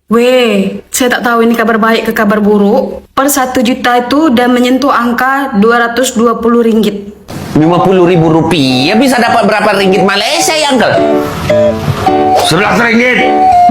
Weh, saya tak tahu ini kabar baik ke kabar buruk. Per 1 juta itu udah menyentuh angka 220 ringgit. 50.000 rupiah bisa dapat berapa ringgit Malaysia ya, Uncle? 11 ringgit.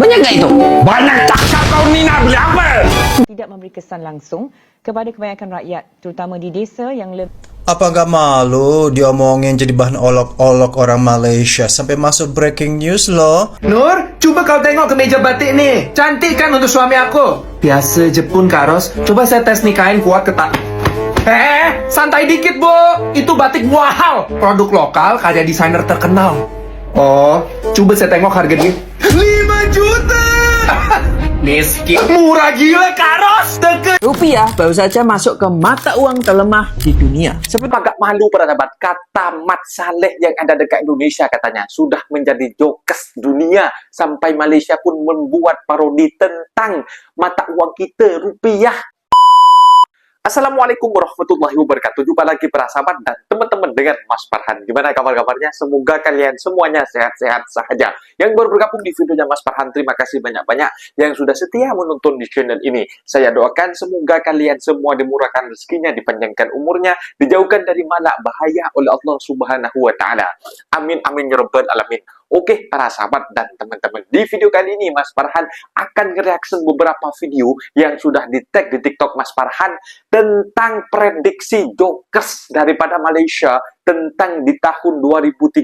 Banyak nggak itu? Banyak cakap kau Nina, beli apa? Tidak memberi kesan langsung kepada kebanyakan rakyat, terutama di desa yang lebih. Apa nggak malu diomongin jadi bahan olok-olok orang Malaysia sampai masuk breaking news loh? Nur, coba kau tengok ke meja batik nih. Cantik kan untuk suami aku? Biasa je pun, Kak Ros. Coba saya tes nih kain kuat ke tak. Santai dikit, Bo. Itu batik mahal. Produk lokal karya desainer terkenal. Oh, coba saya tengok harga dia. 5 juta! Miskin. Murah gila, Kak Ros. Rupiah baru saja masuk ke mata uang terlemah di dunia. Seperti agak malu para sahabat, kata Mat Saleh yang ada dekat Indonesia katanya sudah menjadi jokes dunia sampai Malaysia pun membuat parodi tentang mata uang kita rupiah. Assalamualaikum warahmatullahi wabarakatuh. Jumpa lagi para sahabat dan teman-teman dengan Mas Farhan. Gimana kabar-kabarnya? Semoga kalian semuanya sehat-sehat saja. Yang baru bergabung di videonya Mas Farhan, terima kasih banyak-banyak yang sudah setia menonton di channel ini. Saya doakan semoga kalian semua dimurahkan rezekinya, dipanjangkan umurnya, dijauhkan dari malak bahaya oleh Allah Subhanahu wa taala. Amin amin ya rabbal alamin. Oke, para sahabat dan teman-teman, di video kali ini Mas Farhan akan nge-reaction beberapa video yang sudah di-tag di TikTok Mas Farhan tentang prediksi jokers daripada Malaysia tentang di tahun 2030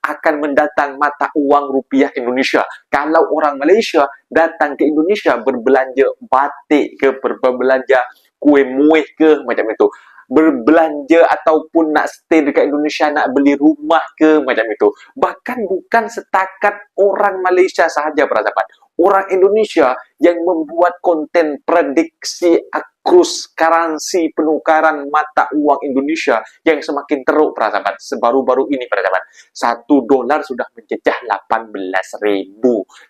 akan mendatang mata uang rupiah Indonesia. Kalau orang Malaysia datang ke Indonesia berbelanja batik ke, berbelanja kue muih ke, macam itu, berbelanja ataupun nak stay dekat Indonesia, nak beli rumah ke, macam itu. Bahkan bukan setakat orang Malaysia sahaja, para sahabat. Orang Indonesia yang membuat konten prediksi kurs currency penukaran mata uang Indonesia yang semakin teruk, para sahabat. Sebaru-baru ini, para sahabat, $1 sudah menjejah 18.000.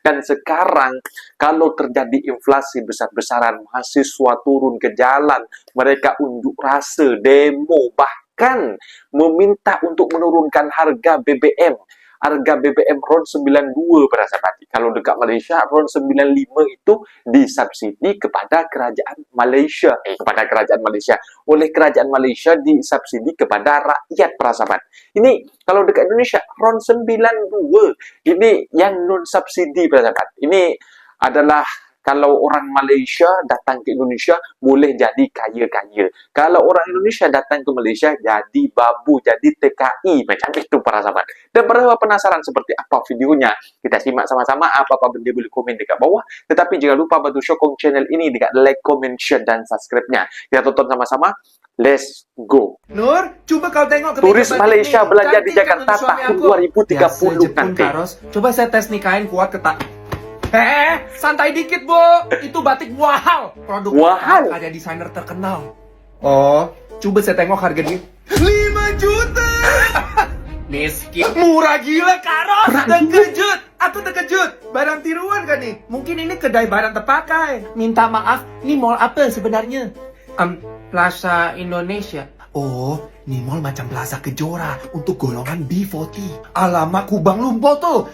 Dan sekarang kalau terjadi inflasi besar-besaran, mahasiswa turun ke jalan, mereka unjuk rasa, demo, bahkan meminta untuk menurunkan harga BBM. Harga BBM RON 92, para sahabat. Kalau dekat Malaysia RON 95 itu disubsidi kepada kerajaan Malaysia. Kepada kerajaan Malaysia. Oleh kerajaan Malaysia disubsidi kepada rakyat, para sahabat. Ini kalau dekat Indonesia RON 92. Ini yang non subsidi, para sahabat. Ini adalah kalau orang Malaysia datang ke Indonesia boleh jadi kaya-kaya. Kalau orang Indonesia datang ke Malaysia jadi babu, jadi TKI. Macam itu, para sahabat. Dan para sahabat penasaran seperti apa videonya? Kita simak sama-sama. Apa-apa benda boleh komen dekat bawah. Tetapi jangan lupa bantu sokong channel ini dengan like, comment, share, dan subscribe-nya. Kita tonton sama-sama. Let's go. Nur, coba kau tengok ke Turis meja batik Malaysia nih. belanja di Cantik kan Jakarta untuk suami tahun aku? 2030 Biasa je pun, nanti. Kak Ros. Coba saya tes nih kain kuat ke tak. Santai dikit, Bo. Itu batik mahal. Produk Mahal? lokal karya desainer terkenal. Oh, coba saya tengok harga dia. 5 juta! Miskin. Murah gila, Kak Ros. Terkejut. Aku terkejut. Barang tiruan kan nih? Mungkin ini kedai barang terpakai. Minta maaf, ini mall apa sebenarnya? Plaza Indonesia. Oh, ini mall macam Plaza Kejora untuk golongan B40. Alamak, Kubang Lumbo tuh.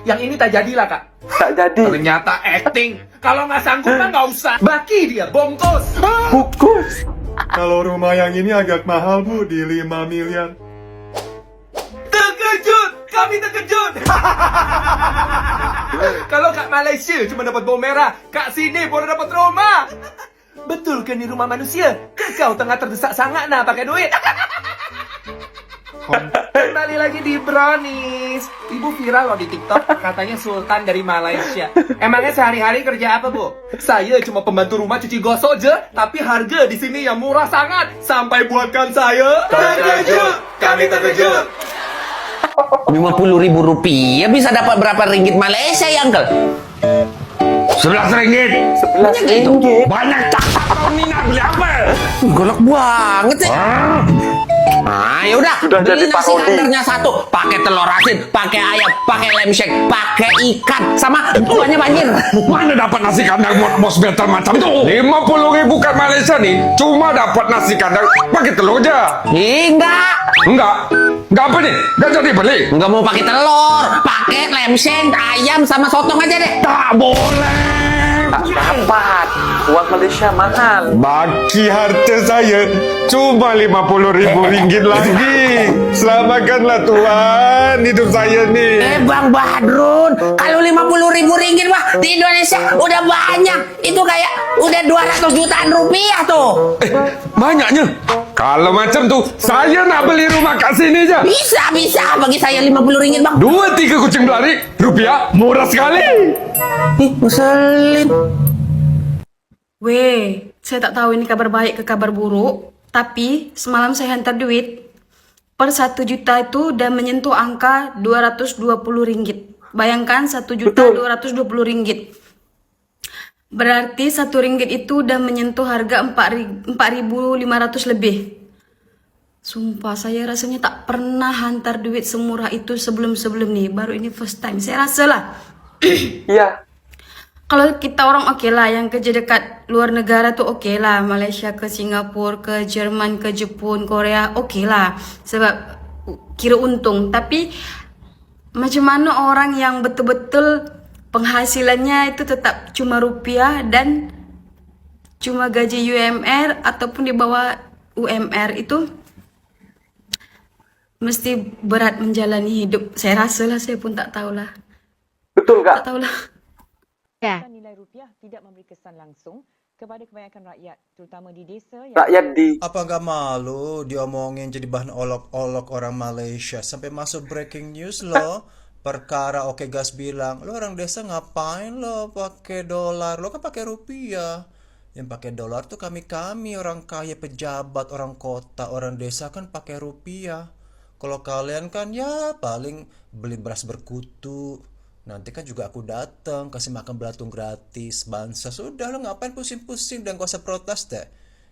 Yang ini tak jadilah, Kak. Tak jadi. Ternyata acting. Kalau nggak sanggup mah nggak usah. Baki dia, bongkos. Bungkus. Kalau rumah yang ini agak mahal, Bu, di 5 miliar. Terkejut, kami terkejut. Kalau Kak Malaysia cuma dapat bawang merah, Kak sini baru dapat rumah. Betul kan di rumah manusia? Kau tengah terdesak sangat nah pakai duit. Kembali lagi di Brownies. Ibu viral loh di TikTok, katanya Sultan dari Malaysia. Emangnya sehari-hari kerja apa, Bu? Saya cuma pembantu rumah cuci gosok je, tapi harga di sini yang murah sangat. Sampai buatkan saya terkejut. Kami terkejut. 50.000 rupiah bisa dapat berapa ringgit Malaysia ya, Uncle? 11 ringgit. 11 ringgit. Banyak cakap kau Nina, beli apa? Golok banget ya. Nah, yaudah. Sudah Beli jadi nasi parodi. kandarnya satu, pakai telur asin, pakai ayam, pakai lem shake, pakai ikan, sama kuahnya banjir. Mana dapat nasi kandang bos betel macam tuh? 50.000 kat Malaysia nih, cuma dapat nasi kandang pakai telur aja. Enggak. Enggak apa nih? Enggak jadi beli. Enggak mau pakai telur, pakai lem shake, ayam sama sotong aja deh. Tak boleh. cepat. Uang Malaysia mahal. Baki harta saya cuma 50 ribu ringgit lagi. Selamatkanlah Tuhan hidup saya nih. Bang Badrun, kalau 50 ribu ringgit mah di Indonesia udah banyak. Itu kayak udah 200 jutaan rupiah tuh. Banyaknya. Kalau macam tuh, saya nak beli rumah kat sini aja. Bisa bagi saya 50 ringgit bang. 2-3 kucing berlari, rupiah murah sekali. Ngeselin. Weh, saya tak tahu ini kabar baik ke kabar buruk, tapi semalam saya hantar duit. Per 1 juta itu udah menyentuh angka 220 ringgit. Bayangkan 1.220.000 ringgit. Berarti 1 ringgit itu udah menyentuh harga 4.500 lebih. Sumpah saya rasanya tak pernah hantar duit semurah itu sebelum-sebelum nih. Baru ini first time. Saya rasa lah. Iya. Kalau kita orang oke lah, yang kerja dekat luar negara tuh oke lah. Malaysia ke Singapura, ke Jerman, ke Jepun, Korea oke lah. Sebab kira untung. Tapi macam mana orang yang betul-betul penghasilannya itu tetap cuma rupiah dan cuma gaji UMR ataupun di bawah UMR itu mesti berat menjalani hidup. Saya rasa lah, saya pun tak tahulah. Betul Tak Kak? tahulah. Nilai rupiah tidak memberi kesan langsung kepada kebanyakan rakyat, terutama di desa yang Rakyat di Apa nggak malu diomongin jadi bahan olok-olok orang Malaysia sampai masuk breaking news loh. Perkara Oke Gas bilang, lo orang desa ngapain lo pakai dolar? Lo kan pakai rupiah. Yang pakai dolar tuh kami orang kaya, pejabat, orang kota, orang desa kan pakai rupiah. Kalau kalian kan ya paling beli beras berkutu. Nanti kan juga aku datang kasih makan belatung gratis, bansos. Sudah lo ngapain pusing-pusing dan gak usah protes deh.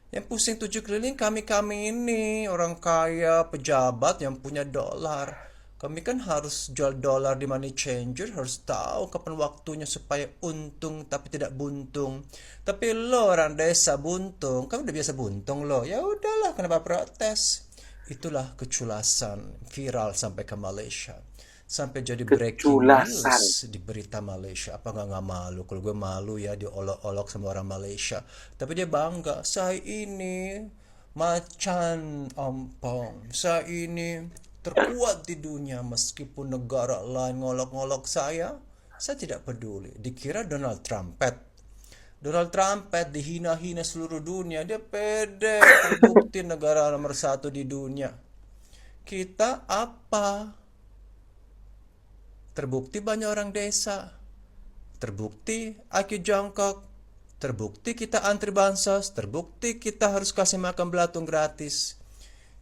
Yang pusing 7 keliling kami ini orang kaya, pejabat yang punya dolar. Kami kan harus jual dolar di money changer, harus tahu kapan waktunya supaya untung tapi tidak buntung. Tapi lo orang desa buntung, kan udah biasa buntung lo. Ya udahlah, kenapa protes? Itulah keculasan viral sampai ke Malaysia. Sampai jadi breaking Keculasan. news di berita Malaysia. Apa nggak malu? Kalau gue malu ya diolok-olok sama orang Malaysia. Tapi dia bangga, saya ini macan ompong, saya ini terkuat di dunia. Meskipun negara lain ngolok-ngolok saya tidak peduli. Dikira Donald Trumpet dihina-hina seluruh dunia. Dia pede, terbukti negara nomor 1 di dunia. Kita apa? Terbukti banyak orang desa. Terbukti IQ jongkok. Terbukti kita antri bansos. Terbukti kita harus kasih makan belatung gratis.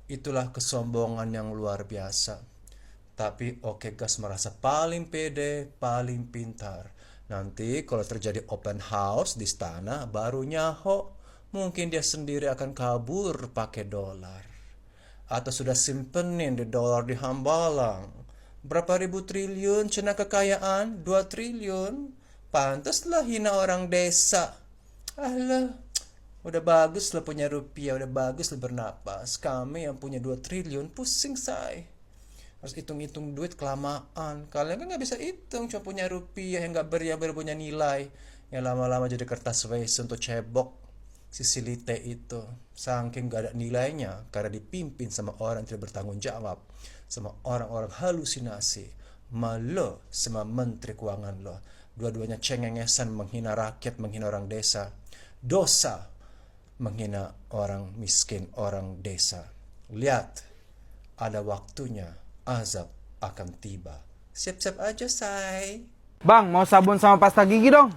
Itulah kesombongan yang luar biasa. Tapi Oke Gas merasa paling pede, paling pintar. Nanti kalau terjadi open house di istana, baru nyaho. Mungkin dia sendiri akan kabur pakai dolar. Atau sudah simpenin di dolar di Hambalang. Berapa ribu triliun cena kekayaan? 2 triliun. Pantaslah hina orang desa. Alah, udah bagus lo punya rupiah, udah bagus lo bernapas. Kami yang punya 2 triliun pusing say. Harus hitung-hitung duit kelamaan. Kalian kan gak bisa hitung, cuma punya rupiah yang gak punya nilai. Yang lama-lama jadi kertas WC untuk cebok. Si Silite itu. Saking gak ada nilainya karena dipimpin sama orang yang tidak bertanggung jawab. Sama orang-orang halusinasi. Malo sama menteri keuangan lo. Dua-duanya cengengesan menghina rakyat, menghina orang desa. Dosa menghina orang miskin, orang desa. Lihat, ada waktunya azab akan tiba. Siap-siap aja, say. Bang, mau sabun sama pasta gigi dong?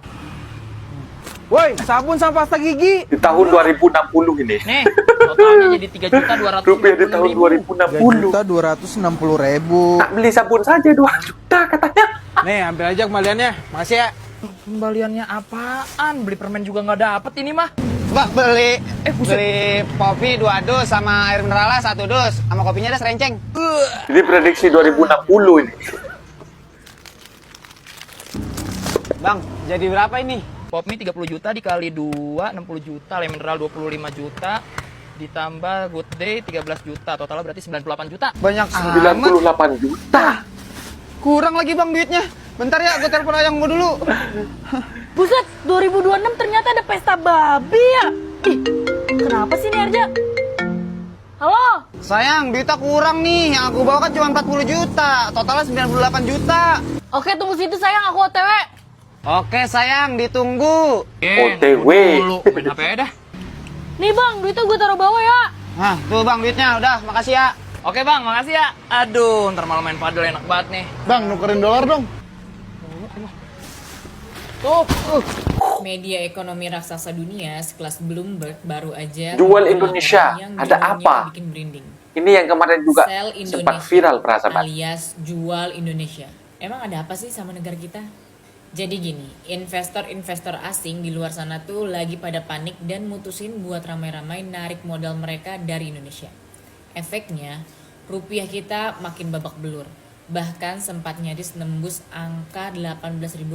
Woi, sabun sama pasta gigi. di tahun 2060 ini. Nih, totalnya jadi 3.260.000. Rupiah di tahun 2060. 3.260.000. Tak beli sabun saja 2 juta katanya. Nih, ambil aja kembaliannya. Makasih ya. Kembaliannya apaan? Beli permen juga nggak dapet ini mah. Pak beli kopi 2 dus sama air mineral 1 dus sama kopinya ada serenceng. Jadi prediksi 2060 ini. Bang, jadi berapa ini? Pop mie 30 juta dikali 2, 60 juta. Air mineral 25 juta. Ditambah good day 13 juta. Totalnya berarti 98 juta. Banyak 98 juta. Kurang lagi bang duitnya. Bentar ya, gue telepon ayang gue dulu. Buset, 2026 ternyata ada pesta babi ya. Ih, kenapa sih nih Arja? Halo? Sayang, duitnya kurang nih. Yang aku bawa kan cuma 40 juta. Totalnya 98 juta. Oke, tunggu situ sayang, aku OTW. Oke, sayang, ditunggu. OTW. Main HP dah. Nih bang, duitnya gue taruh bawah ya. Nah, tuh bang duitnya. Udah, makasih ya. Oke bang, makasih ya. Aduh, ntar malam main padel enak banget nih. Bang, nukerin dolar dong. Media ekonomi raksasa dunia sekelas Bloomberg baru aja Jual Indonesia, yang ada judulnya apa? bikin merinding. Ini yang kemarin juga Sell sempat Indonesia viral perasaan. alias jual Indonesia. Emang ada apa sih sama negara kita? Jadi gini, investor-investor asing di luar sana tuh lagi pada panik dan mutusin buat ramai-ramai narik modal mereka dari Indonesia. Efeknya, rupiah kita makin babak belur. Bahkan sempat nyaris nembus angka Rp18.000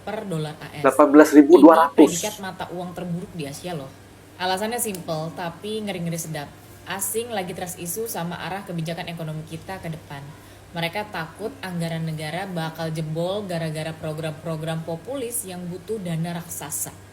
per dolar AS. 18.200. Ini predikat mata uang terburuk di Asia loh. Alasannya simple tapi ngeri-ngeri sedap. Asing lagi trust isu sama arah kebijakan ekonomi kita ke depan. Mereka takut anggaran negara bakal jebol gara-gara program-program populis yang butuh dana raksasa.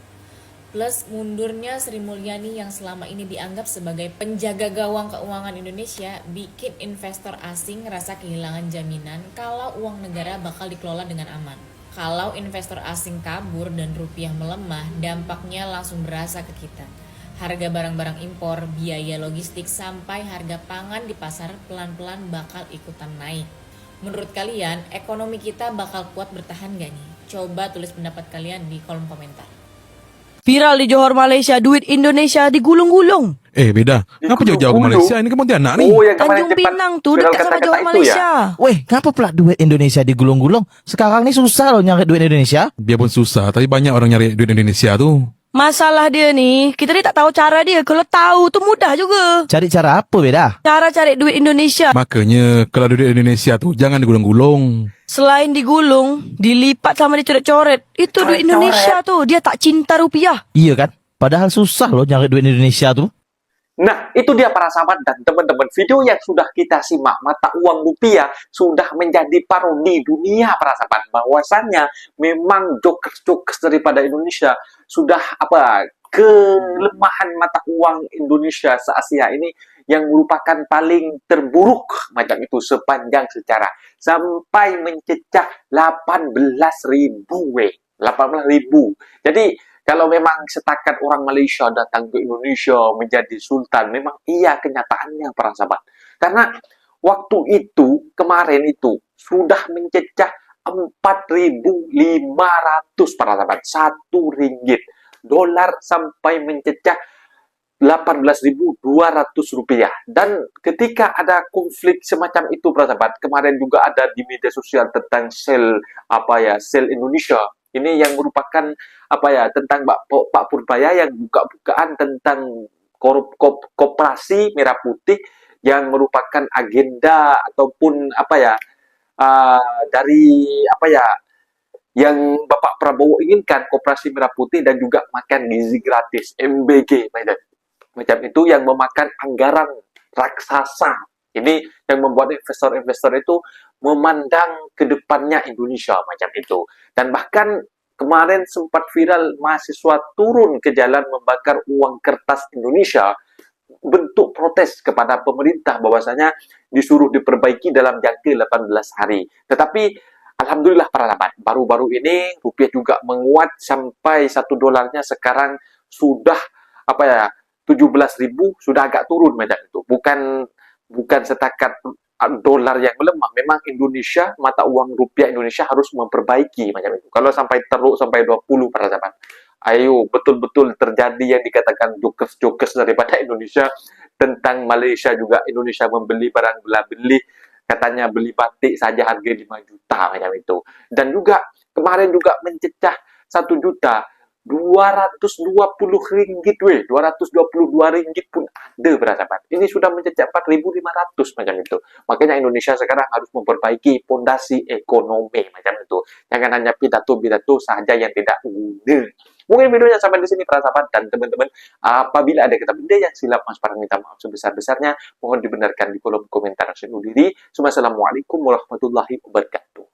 Plus mundurnya Sri Mulyani yang selama ini dianggap sebagai penjaga gawang keuangan Indonesia bikin investor asing ngerasa kehilangan jaminan kalau uang negara bakal dikelola dengan aman. Kalau investor asing kabur dan rupiah melemah, dampaknya langsung berasa ke kita. Harga barang-barang impor, biaya logistik, sampai harga pangan di pasar pelan-pelan bakal ikutan naik. Menurut kalian, ekonomi kita bakal kuat bertahan gak nih? Coba tulis pendapat kalian di kolom komentar. Viral di Johor Malaysia, duit Indonesia digulung-gulung. Beda. Kenapa jauh-jauh ke Malaysia? Ini kan Pontianak nih. Oh, yang kemarin Tanjung cepat Pinang tuh viral dekat sama kata-kata Johor itu Malaysia. ya? Weh, kenapa pula duit Indonesia digulung-gulung? Sekarang ini susah loh nyari duit Indonesia. Biarpun susah, tapi banyak orang nyari duit Indonesia tuh. Masalah dia nih, kita tak tahu cara dia. Kalau tahu tuh mudah juga. Cari cara apa beda? Cara cari duit Indonesia. Makanya, kalau duit Indonesia tuh jangan digulung-gulung. Selain digulung, dilipat sama dicoret-coret. Itu duit Indonesia tuh, dia tak cinta rupiah. Iya kan? Padahal susah loh nyari duit Indonesia tuh. Nah, itu dia para sahabat dan teman-teman. Video yang sudah kita simak, mata uang rupiah sudah menjadi parodi dunia para sahabat. Bahwasannya memang jokers-jokers daripada Indonesia sudah kelemahan mata uang Indonesia se-Asia ini yang merupakan paling terburuk macam itu sepanjang sejarah. Sampai mencecah 18.000 18.000. Jadi kalau memang setakat orang Malaysia datang ke Indonesia menjadi sultan, memang iya kenyataannya para sahabat. Karena waktu itu, kemarin itu, sudah mencecah 4.500 para sahabat. 1 ringgit. Dolar sampai mencecah 18.200 rupiah. Dan ketika ada konflik semacam itu para sahabat, kemarin juga ada di media sosial tentang sel Indonesia. Ini yang merupakan tentang Pak Purbaya yang buka-bukaan tentang koperasi Merah Putih yang merupakan agenda ataupun yang Bapak Prabowo inginkan, koperasi Merah Putih dan juga makan gizi gratis MBG macam itu yang memakan anggaran raksasa. Ini yang membuat investor-investor itu memandang ke depannya Indonesia macam itu. Dan bahkan kemarin sempat viral mahasiswa turun ke jalan membakar uang kertas Indonesia bentuk protes kepada pemerintah bahwasanya disuruh diperbaiki dalam jangka 18 hari. Tetapi alhamdulillah para sahabat, baru-baru ini rupiah juga menguat sampai 1 dolarnya sekarang sudah 17.000, sudah agak turun macam itu. Bukan setakat dolar yang melemah. Memang Indonesia, mata uang rupiah Indonesia harus memperbaiki macam itu. Kalau sampai teruk sampai 20 para sahabat, ayo betul-betul terjadi yang dikatakan jokers-jokers daripada Indonesia tentang Malaysia juga. Indonesia membeli barang beli, katanya beli batik saja harga 5 juta macam itu. Dan juga kemarin juga mencecah 1.220 ringgit, 222 ringgit pun ada bersahabat. Ini sudah mencecah 4.500 macam itu. Makanya Indonesia sekarang harus memperbaiki fondasi ekonomi macam itu. Jangan hanya pidato-pidato saja yang tidak guna. Mungkin videonya sampai di sini para sahabat dan teman-teman. Apabila ada kata benda yang silap, Mas Farhan minta maaf sebesar-besarnya. Mohon dibenarkan di kolom komentar. Saya undur diri. Assalamualaikum warahmatullahi wabarakatuh.